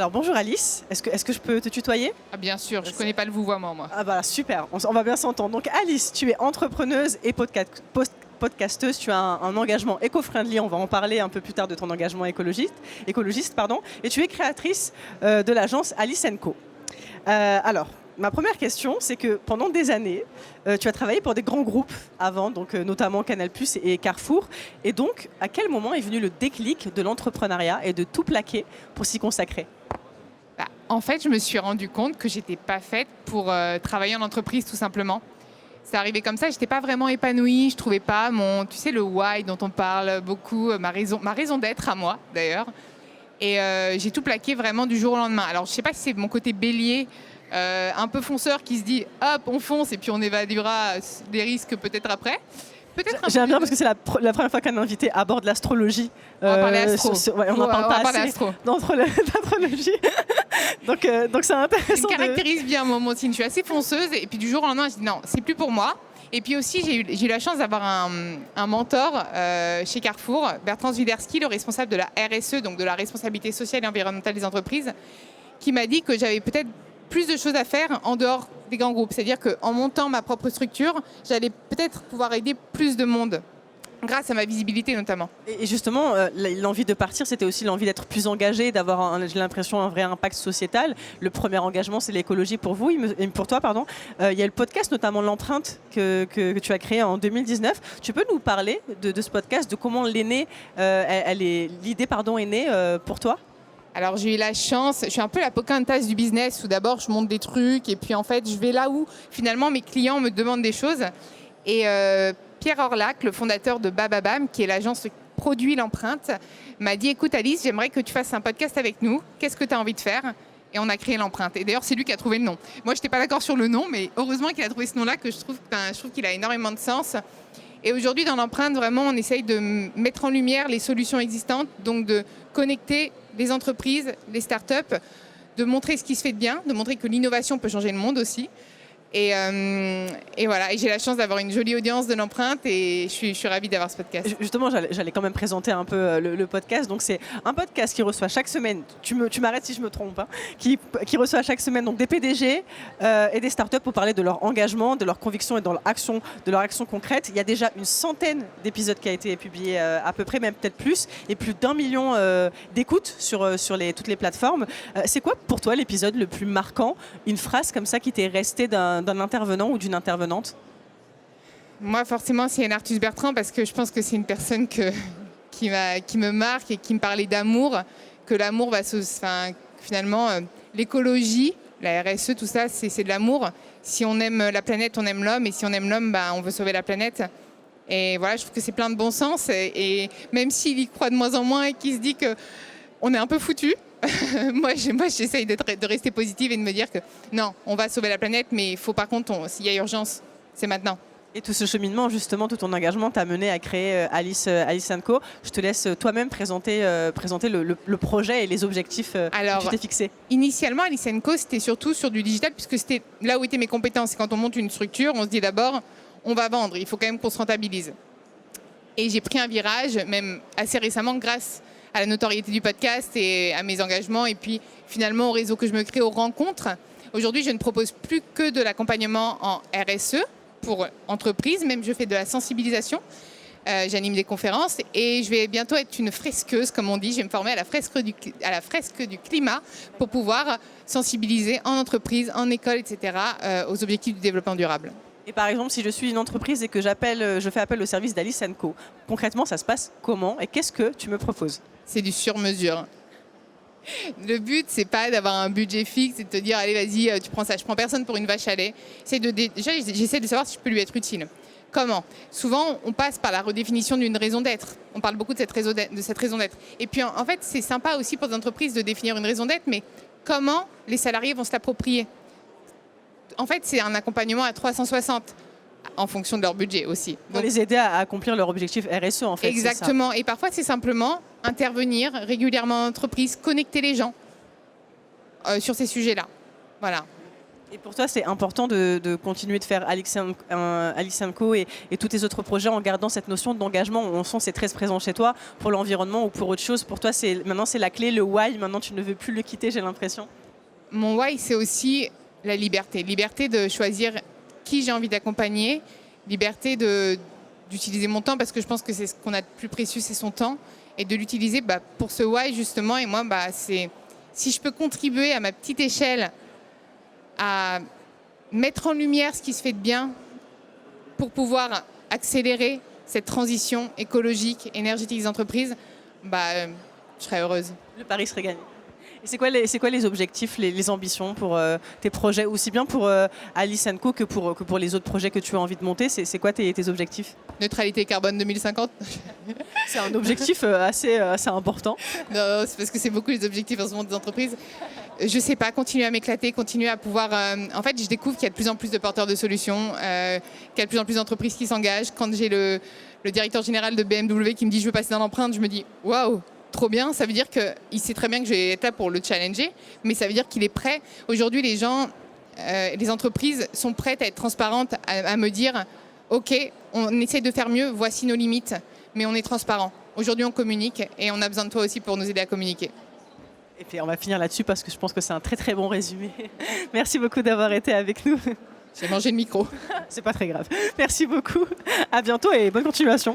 Alors bonjour Alice, est-ce que je peux te tutoyer? Ah bien sûr, je connais pas le vouvoiement moi. Ah bah super, on va bien s'entendre. Donc Alice, tu es entrepreneuse et podcasteuse, tu as un engagement éco-friendly, on va en parler un peu plus tard de ton engagement écologiste pardon, et tu es créatrice de l'agence Alice & Co. Alors, ma première question, c'est que pendant des années, tu as travaillé pour des grands groupes avant, donc notamment Canal+ et Carrefour. Et donc, à quel moment est venu le déclic de l'entrepreneuriat et de tout plaquer pour s'y consacrer? En fait, je me suis rendu compte que j'étais pas faite pour travailler en entreprise tout simplement. C'est arrivé comme ça, j'étais pas vraiment épanouie, je trouvais pas tu sais, le why dont on parle beaucoup, ma raison d'être à moi d'ailleurs. Et j'ai tout plaqué vraiment du jour au lendemain. Alors je sais pas si c'est mon côté bélier, un peu fonceur qui se dit hop on fonce et puis on évaluera des risques peut-être après. J'aime bien parce que c'est la première fois qu'un invité aborde l'astrologie. On va parler astro. On n'en parle pas assez d'astrologie. donc c'est intéressant. Ça me caractérise bien mon signe. Je suis assez fonceuse et puis du jour au lendemain, je dis non, c'est plus pour moi. Et puis aussi, j'ai eu la chance d'avoir un mentor chez Carrefour, Bertrand Zwiderski, le responsable de la RSE, donc de la responsabilité sociale et environnementale des entreprises, qui m'a dit que j'avais peut-être plus de choses à faire en dehors des grands groupes. C'est-à-dire qu'en montant ma propre structure, j'allais peut-être pouvoir aider plus de monde, grâce à ma visibilité notamment. Et justement, l'envie de partir, c'était aussi l'envie d'être plus engagé, d'avoir, j'ai l'impression, un vrai impact sociétal. Le premier engagement, c'est l'écologie pour vous, et pour toi, pardon. Il y a le podcast, notamment l'empreinte que tu as créé en 2019. Tu peux nous parler de ce podcast, de comment l'idée est née pour toi? Alors j'ai eu la chance, je suis un peu la Pocahontas du business où d'abord je monte des trucs et puis en fait je vais là où finalement mes clients me demandent des choses. Et Pierre Orlac, le fondateur de Bababam, qui est l'agence qui produit l'empreinte, m'a dit écoute Alice, j'aimerais que tu fasses un podcast avec nous, qu'est-ce que tu as envie de faire? Et on a créé l'empreinte. Et d'ailleurs c'est lui qui a trouvé le nom. Moi je n'étais pas d'accord sur le nom, mais heureusement qu'il a trouvé ce nom-là que je trouve qu'il a énormément de sens. Et aujourd'hui, dans l'empreinte, vraiment, on essaye de mettre en lumière les solutions existantes, donc de connecter les entreprises, les startups, de montrer ce qui se fait de bien, de montrer que l'innovation peut changer le monde aussi. Et voilà, et j'ai la chance d'avoir une jolie audience de l'empreinte et je suis ravie d'avoir ce podcast. Justement, j'allais quand même présenter un peu le podcast. Donc, c'est un podcast qui reçoit chaque semaine, tu m'arrêtes si je me trompe, hein, qui reçoit chaque semaine donc, des PDG et des startups pour parler de leur engagement, de leurs convictions et de leur action concrète. Il y a déjà une centaine d'épisodes qui a été publié à peu près, même peut-être plus, et plus d'1 million d'écoutes sur toutes les plateformes. C'est quoi pour toi l'épisode le plus marquant? Une phrase comme ça qui t'est restée d'un intervenant ou d'une intervenante? Moi, forcément, c'est Yann Arthus Bertrand parce que je pense que c'est une personne qui me marque et qui me parlait d'amour, que l'amour va finalement, l'écologie, la RSE, tout ça, c'est de l'amour. Si on aime la planète, on aime l'homme, et si on aime l'homme, on veut sauver la planète. Et voilà, je trouve que c'est plein de bon sens, et même s'il y croit de moins en moins et qu'il se dit qu'on est un peu foutu, moi, j'essaye de rester positive et de me dire que non, on va sauver la planète, mais il faut par contre, s'il y a urgence, c'est maintenant. Et tout ce cheminement, justement, tout ton engagement t'a mené à créer Alice & Co. Je te laisse toi-même présenter le projet et les objectifs que tu t'es fixés. Initialement, Alice & Co, c'était surtout sur du digital, puisque c'était là où étaient mes compétences. Et quand on monte une structure, on se dit d'abord, on va vendre, il faut quand même qu'on se rentabilise. Et j'ai pris un virage, même assez récemment, grâce à la notoriété du podcast et à mes engagements et puis finalement au réseau que je me crée, aux rencontres. Aujourd'hui, je ne propose plus que de l'accompagnement en RSE pour entreprises, même je fais de la sensibilisation, j'anime des conférences et je vais bientôt être une fresqueuse, comme on dit, je vais me former à la fresque du climat pour pouvoir sensibiliser en entreprise, en école, etc. Aux objectifs du développement durable. Et par exemple, si je suis une entreprise et que je fais appel au service d'Alice & Co, concrètement, ça se passe comment et qu'est-ce que tu me proposes? C'est du sur-mesure. Le but, c'est pas d'avoir un budget fixe et de te dire, allez, vas-y, tu prends ça. Je prends personne pour une vache à lait. Déjà, j'essaie de savoir si je peux lui être utile. Comment? Souvent, on passe par la redéfinition d'une raison d'être. On parle beaucoup de cette raison d'être. Et puis, en fait, c'est sympa aussi pour les entreprises de définir une raison d'être, mais comment les salariés vont se l'approprier? En fait, c'est un accompagnement à 360 en fonction de leur budget aussi. Donc, les aider à accomplir leur objectif RSE, en fait. Exactement. Et parfois, c'est simplement intervenir régulièrement en entreprise, connecter les gens sur ces sujets-là. Voilà. Et pour toi, c'est important de continuer de faire Alix & Co et tous tes autres projets en gardant cette notion d'engagement. On sent que c'est très présent chez toi pour l'environnement ou pour autre chose. Pour toi, maintenant, c'est la clé, le why. Maintenant, tu ne veux plus le quitter, j'ai l'impression. Mon why, c'est aussi la liberté. Liberté de choisir qui j'ai envie d'accompagner. Liberté d'utiliser mon temps parce que je pense que c'est ce qu'on a de plus précieux, c'est son temps. Et de l'utiliser pour ce why, justement. Et moi, c'est si je peux contribuer à ma petite échelle à mettre en lumière ce qui se fait de bien pour pouvoir accélérer cette transition écologique, énergétique des entreprises, je serais heureuse. Le pari serait gagné. Et c'est quoi les objectifs, les ambitions pour tes projets, aussi bien pour Alix & Co que pour les autres projets que tu as envie de monter? C'est quoi tes objectifs? Neutralité carbone 2050. C'est un objectif assez important. Non, c'est parce que c'est beaucoup les objectifs en ce moment des entreprises. Je sais pas, continuer à m'éclater, continuer à pouvoir... en fait, je découvre qu'il y a de plus en plus de porteurs de solutions, qu'il y a de plus en plus d'entreprises qui s'engagent. Quand j'ai le directeur général de BMW qui me dit « je veux passer dans l'empreinte », je me dis « waouh !» Trop bien, ça veut dire qu'il sait très bien que je vais être là pour le challenger, mais ça veut dire qu'il est prêt. Aujourd'hui, les gens, les entreprises sont prêtes à être transparentes, à me dire « ok, on essaie de faire mieux, voici nos limites, mais on est transparent. Aujourd'hui, on communique et on a besoin de toi aussi pour nous aider à communiquer. » Et puis on va finir là-dessus parce que je pense que c'est un très très bon résumé. Merci beaucoup d'avoir été avec nous. J'ai mangé le micro. C'est pas très grave. Merci beaucoup. À bientôt et bonne continuation.